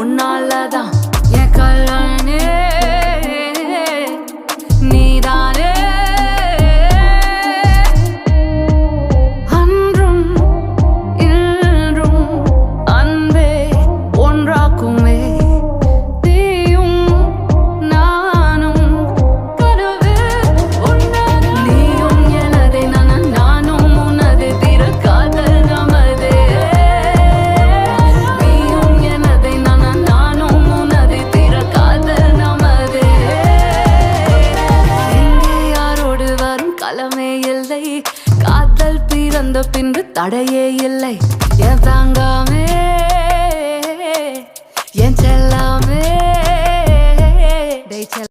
உன்னாலதான் என் கல்யாணே நீதானே அன்றும் இன்றும் அன்பே ஒன்றாக்குமே நீயும் நானும் கனவே உன்னது நீயும் எனதே நானும் உனது திறக்காதல் நமதே நீயும் எனதே நானும் உனது திறக்காதல் நமதே எங்கே யாரோடு வரும் களமே இல்லை காதல் பிறந்த பின்பு தடையே இல்லை